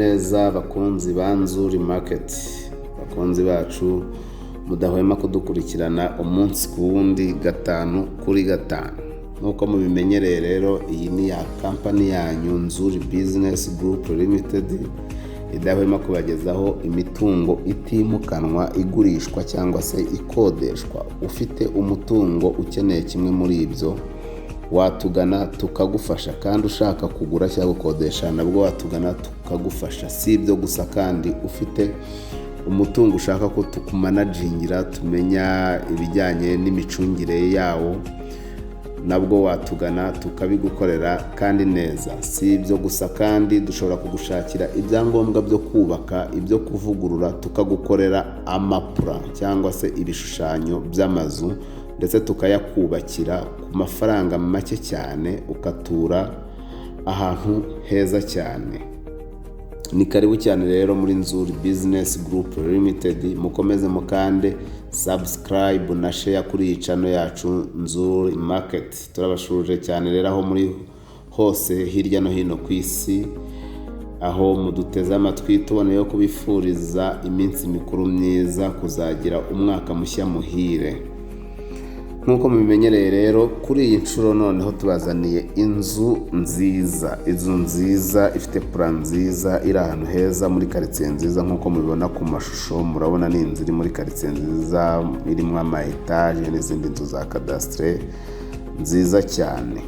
neza bakunzi ba Nzuri Market, bakunzi bacu mudahwema kudukurikirana umunsi ku wundi gatanu kuri gatanu. Nkuko mubimenyereye rero, iyi ni ya company yanyu Nzuri Business Group Limited idahwema kubagezaho imitungo itimukanwa igurishwa cyangwa se ikodeshwa. Ufite umutungo ukeneye kimwe muri ibyo, watugana tukagufasha, kandi ushaka kugura cyangwa gukodesha nabwo watugana tukagufasha. Si ibyo gusa, kandi ufite umutungo ushaka ko tukumanagingira, tumenya ibijyanye n'imicungire yawo, nabwo watugana tukabigukorera kandi neza. Si ibyo gusa, kandi dushobora kugushakira ibyangombwa byo kubaka, ibyo kuvugurura, tukagukorera amapura cyangwa se ibishushanyo by'amazu, ndetse tukayakubakira ku mafaranga make cyane, ukatura ahantu heza cyane. Ni karibu cyane rero muri Nzuri Business Group Limited. Mukomeze mukande subscribe na share kuri iyi channel yacu Nzuri Market. Turabashuje cyane rero aho muri hose hirya no hino ku isi, aho muduteze amatwi, tuboneyeho kubifuriza iminsi mikuru myiza, kuzagira umwaka mushya muhire. Nkuko mubimenyereye rero, kuri iyi nshuro noneho tubazaniye inzu nziza ifite plan nziza, iri ahantu heza muri quartier nziza. Nkuko mubibona ku mashusho, murabona ni inzu iri muri quartier nziza, irimo ama etage n'izindi nzu za cadastre nziza cyane.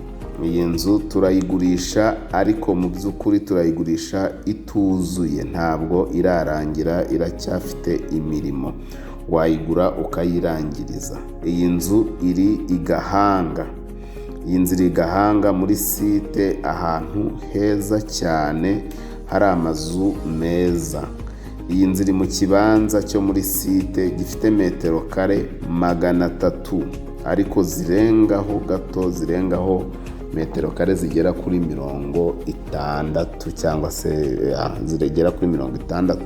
Iyi nzu turayigurisha, ariko mu by'ukuri turayigurisha ituzuye, ntabwo irarangira, iracyafite imirimo. Wayigura ukayirangiriza. Iyi nzu iri i Gahanga. Iyi nzu iri i Gahanga muri site, ahantu heza cyane hari amazu meza. Iyi nzu iri mu kibanza cyo muri site gifite metero kare 300, ariko zirengaho gato, zirengaho metero kare zigera kuri 60 cyangwa se zigera kuri 60.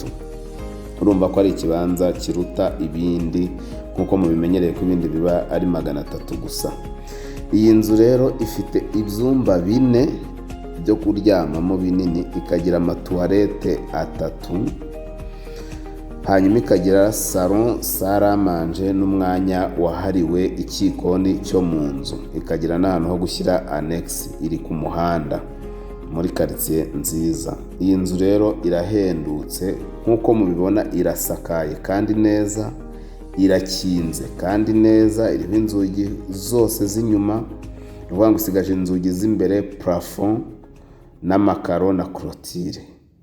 Urumva ko ari ikibanza kiruta ibindi, nkuko mubimenyereye ko ibindi biba ari 300 gusa. Iyi nzu rero ifite ibyumba 4 byo kuryamamo binini, ikagira amatuwarete 3, hanyuma ikagira salon, salle à manger n'umwanya wahariwe ikikoni cyo mu nzu, ikagira n'ahantu ho gushyira annex. Iri ku muhanda muri quartier nziza. Iyi nzu rero irahendutse, nkuko mubibona, irasakaye kandi neza, irakinze kandi neza, iriho inzugi zose z'inyuma. Uvuga ngo usigaje inzugi z'imbere, plafond n'amakaro na clôture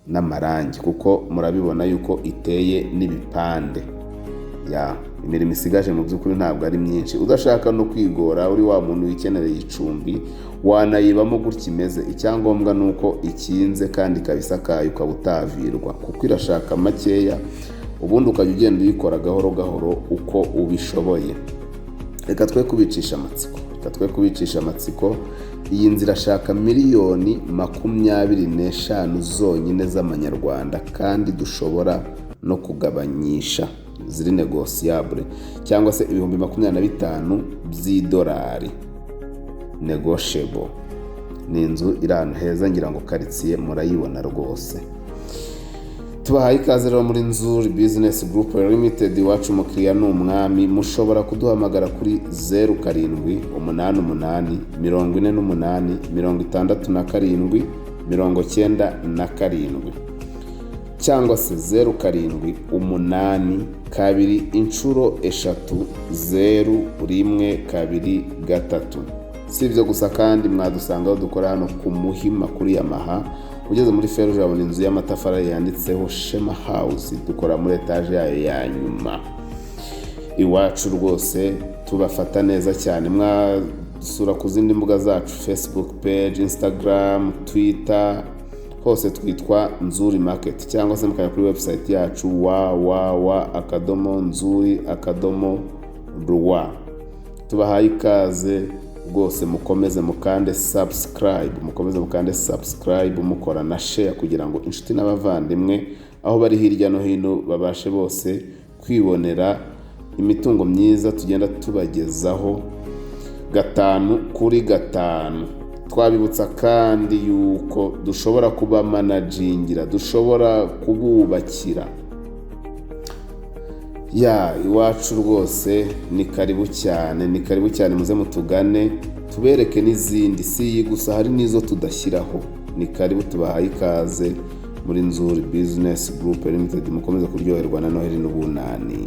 n'amarangi, kuko murabibona yuko iteye n'ibipande. Imirimo isigaje mu by'ukuri ntabwo ari myinshi. Udashaka no kwigora, uri wa muntu wikenereye icumbi, wanayibamo gutya imeze. Icyangombwa nuko ikinze kandi kabisakaye, ukaba utavirwa, kuko irashaka makeya, ubundi ukajya ugenda uyikora gahoro gahoro uko ubishoboye. Reka twe kubicisha amatsiko. Iyi nzu irashaka miliyoni 25 zonyine z'amanyarwanda, kandi dushobora no kugabanyisha, ziri negociable, cyangwa se 25,000 by'idolari negotiable. Ni inzu iri ahantu heza, ngira ngo quartier murayibona rwose. Tubahaye ikaze rero muri Nzuri Business Group Limited. Iwacu umukiriya ni umwami. Mushobora kuduhamagara kuri 0788 48 67 97, cyangwa se 0782 inshuro 3 0123. Si ibyo gusa, kandi mwadusangaho dukora hano ku Muhima kuri Yamaha. Ugeze muri Feruje urabona inzu y'amatafari yanditseho Shema House. Dukora muri etage yayo ya nyuma. Iwacu rwose tubafata neza cyane. Mwasura ku zindi mbuga zacu, Facebook page, Instagram, Twitter, hose twitwa Nzuri Market, cyangwa se mukajya kuri website yacu www.nzuri.rw. Tubahaye ikaze rwose. Mukomeze mukande subscribe, mukora na share, kugira ngo inshuti n'abavandimwe aho bari hirya no hino babashe bose kwibonera imitungo myiza tugenda tubagezaho gatanu kuri gatanu. twabibutsa kandi yuko dushobora kuba managingira, dushobora kububakira. Iwacu rwose ni karibu cyane, muze mutugane tubereke n'izindi, si iyi gusa, hari n'izo tudashyiraho. Ni karibu, tubahaye ikaze muri Nzuri Business Group Limited. Mukomeze kuryoherwa na Noheli n'ubunani.